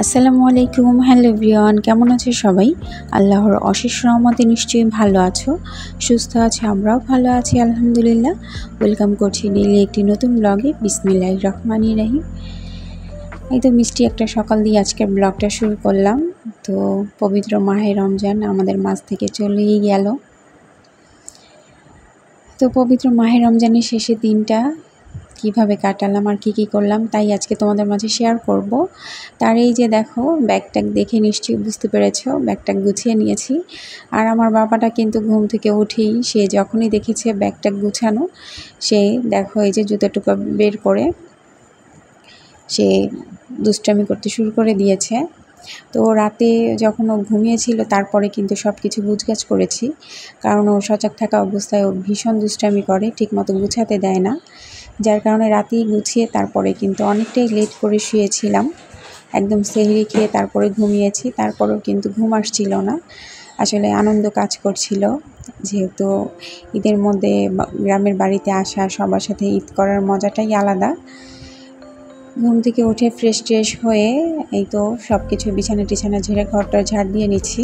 আসসালামু আলাইকুম। Hello everyone, কেমন আছো সবাই? আল্লাহর অশেষ রহমতে নিশ্চয়ই ভালো আছো, সুস্থ আছো। আমরাও ভালো আছি আলহামদুলিল্লাহ। ওয়েলকাম করছি ডেইলি একটি নতুন ব্লগে। বিসমিল্লাহির রহমানির রহিম। এই তো মিষ্টি একটা সকাল দিয়ে আজকের ব্লগটা শুরু করলাম। তো পবিত্র মাহে রমজান আমাদের মাঝ থেকে চলেই গেল। তো পবিত্র মাহে রমজানের শেষের দিনটা কিভাবে কাটালাম আর কি করলাম তাই আজকে তোমাদের মাঝে শেয়ার করব। তার এই যে দেখো, ব্যাগট্যাগ দেখে নিশ্চয়ই বুঝতে পেরেছো, ব্যাগট্যাগ গুছিয়ে নিয়েছি। আর আমার বাবাটা কিন্তু ঘুম থেকে উঠেই সে যখনই দেখেছে ব্যাগট্যাগ গুছানো, সে দেখো এই যে জুতোটুকু বের করে সে দুষ্টামি করতে শুরু করে দিয়েছে। তো রাতে যখন ও ঘুমিয়েছিল তারপরে কিন্তু সব কিছু গুছগাছ করেছি, কারণ ও সজাগ থাকা অবস্থায় ও ভীষণ দুষ্টামি করে, ঠিকমতো গুছাতে দেয় না। যার কারণে রাতেই গুছিয়ে তারপরে কিন্তু অনেকটাই লেট করে শুয়েছিলাম। একদম সেহরি খেয়ে তারপরে ঘুমিয়েছি, তারপরেও কিন্তু ঘুম আসছিল না। আসলে আনন্দ কাজ করছিল, যেহেতু ঈদের মধ্যে গ্রামের বাড়িতে আসা, সবার সাথে ঈদ করার মজাটাই আলাদা। ঘুম থেকে উঠে ফ্রেশ ট্রেশ হয়ে এই তো সব কিছু বিছানা টিছানা ঝেড়ে ঘরটা ঝাড় দিয়ে নিচ্ছি।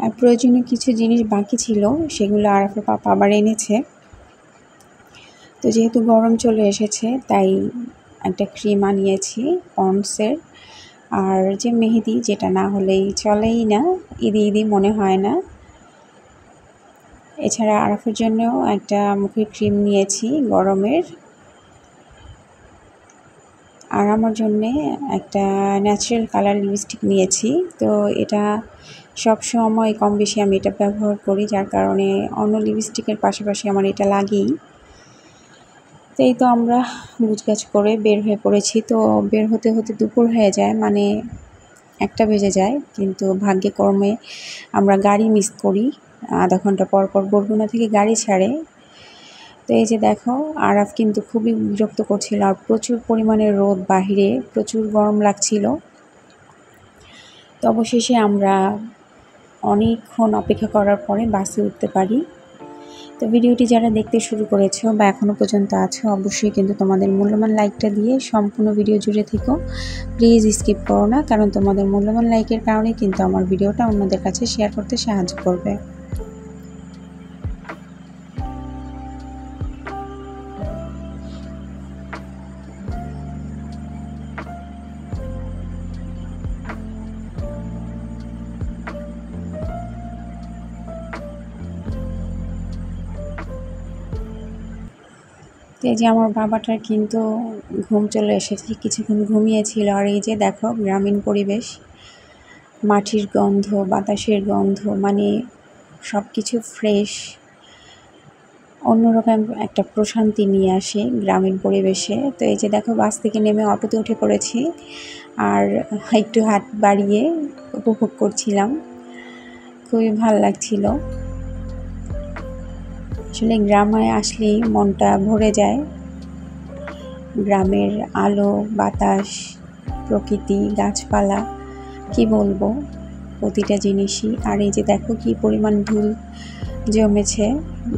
আর প্রয়োজনীয় কিছু জিনিস বাকি ছিল, সেগুলো আরাফের পাপা আবার এনেছে। তো যেহেতু গরম চলে এসেছে তাই একটা ক্রিম আনিয়েছি পন্ডসের। আর যে মেহেদি, যেটা না হলেই চলেই না, ঈদি ঈদি মনে হয় না। এছাড়া আরাফের জন্যও একটা মুখের ক্রিম নিয়েছি গরমের। আর আমার জন্যে একটা ন্যাচারাল কালার লিপস্টিক নিয়েছি। তো এটা সব সময় কম বেশি আমি এটা ব্যবহার করি, যার কারণে অন্য লিপস্টিকের পাশাপাশি আমার এটা লাগেই। তো এই তো আমরা গুছগাছ করে বের হয়ে পড়েছি। তো বের হতে হতে দুপুর হয়ে যায়, মানে 1টা বেজে যায়। কিন্তু ভাগ্যে কর্মে আমরা গাড়ি মিস করি, আধা ঘন্টা পর পর বরগুনা থেকে গাড়ি ছাড়ে। তো এই যে দেখো, আরাফ কিন্তু খুবই বিরক্ত করছিল, আর প্রচুর পরিমাণে রোদ, বাহিরে প্রচুর গরম লাগছিল। তো অবশেষে আমরা অনেকক্ষণ অপেক্ষা করার পরে বাসে উঠতে পারি। তো ভিডিওটি যারা দেখতে শুরু করেছো বা এখনও পর্যন্ত আছো, অবশ্যই কিন্তু তোমাদের মূল্যবান লাইকটা দিয়ে সম্পূর্ণ ভিডিও জুড়ে থেকো। প্লিজ স্কিপ করো না, কারণ তোমাদের মূল্যবান লাইকের কারণে কিন্তু আমার ভিডিওটা অন্যদের কাছে শেয়ার করতে সাহায্য করবে। তো এই যে আমার বাবাটার কিন্তু ঘুম চলে এসেছে, কিছুক্ষণ ঘুমিয়েছিল। আর এই যে দেখো, গ্রামীণ পরিবেশ, মাটির গন্ধ, বাতাসের গন্ধ, মানে সব কিছু ফ্রেশ, অন্যরকম একটা প্রশান্তি নিয়ে আসে গ্রামীণ পরিবেশে। তো এই যে দেখো, বাস থেকে নেমে অটোতে উঠে পড়েছি, আর একটু হাত বাড়িয়ে উপভোগ করছিলাম, খুবই ভালো লাগছিল। আসলে গ্রামে আসলেই মনটা ভরে যায়। গ্রামের আলো, বাতাস, প্রকৃতি, গাছপালা, কি বলবো, প্রতিটা জিনিসই। আর এই যে দেখো কি পরিমাণ ধুল জমেছে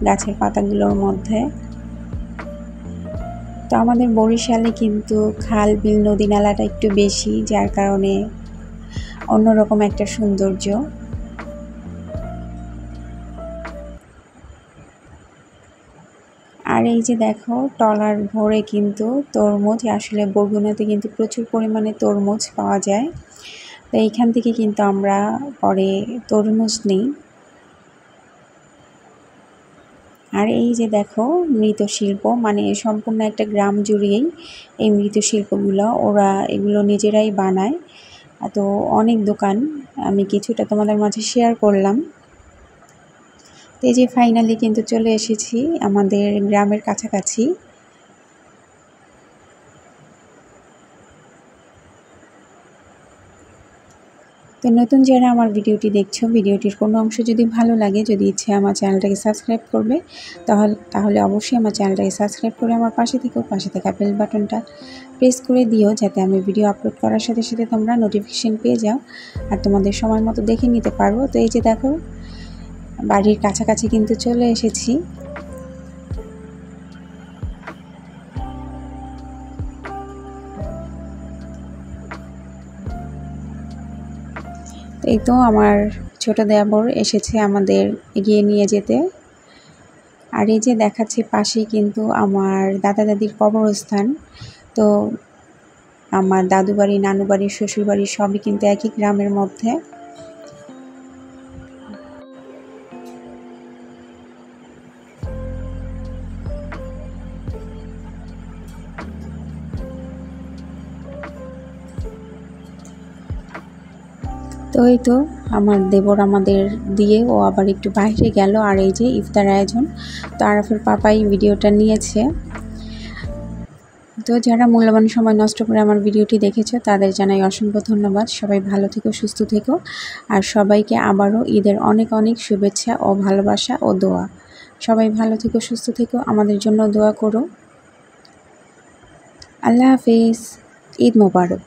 গাছের পাতাগুলোর মধ্যে। তো আমাদের বরিশালে কিন্তু খাল, বিল, নদী নালাটা একটু বেশি, যার কারণে অন্যরকম একটা সৌন্দর্য। আর এই যে দেখো, ট্রলার ভরে কিন্তু তরমুজ, আসলে বরগুনাতে কিন্তু প্রচুর পরিমাণে তরমুজ পাওয়া যায়। তো এইখান থেকে কিন্তু আমরা পরে তরমুজ নিই। আর এই যে দেখো, মৃৎশিল্প, মানে সম্পূর্ণ একটা গ্রাম জুড়েই এই মৃৎশিল্পগুলো, ওরা এগুলো নিজেরাই বানায়। তো অনেক দোকান, আমি কিছুটা তোমাদের মাঝে শেয়ার করলাম। তো এই যে ফাইনালি কিন্তু চলে এসেছি আমাদের গ্রামের কাছাকাছি। তো নতুন যারা আমার ভিডিওটি দেখছো, ভিডিওটির কোনো অংশ যদি ভালো লাগে, যদি ইচ্ছে আমার চ্যানেলটাকে সাবস্ক্রাইব করবে, তাহলে অবশ্যই আমার চ্যানেলটাকে সাবস্ক্রাইব করে আমার পাশে থাকা বেল বাটনটা প্রেস করে দিও, যাতে আমি ভিডিও আপলোড করার সাথে সাথে তোমরা নোটিফিকেশন পেয়ে যাও আর তোমাদের সময় মতো দেখে নিতে পারবো। তো এই যে দেখো, বাড়ির কাছাকাছি কিন্তু চলে এসেছি। এই তো আমার ছোট দেবর এসেছে আমাদের এগিয়ে নিয়ে যেতে। আর এই যে দেখাচ্ছি পাশেই কিন্তু আমার দাদা দাদির কবরস্থান। তো আমার দাদু বাড়ি, নানু বাড়ি, শ্বশুর বাড়ি সবই কিন্তু একই গ্রামের মধ্যে। তো এই তো আমার দেবর আমাদের দিয়ে ও আবার একটু বাইরে গেল। আর এই যে ইফতার আয়োজন, তো আরাফের পাপাই ভিডিওটা নিয়েছে। তো যারা মূল্যবান সময় নষ্ট করে আমার ভিডিওটি দেখেছো তাদের জানাই অসংখ্য ধন্যবাদ। সবাই ভালো থেকো, সুস্থ থেকো, আর সবাইকে আবারও ঈদের অনেক অনেক শুভেচ্ছা ও ভালোবাসা ও দোয়া। সবাই ভালো থেকো, সুস্থ থেকো, আমাদের জন্য দোয়া করো। আল্লাহ হাফিজ, ঈদ মোবারক।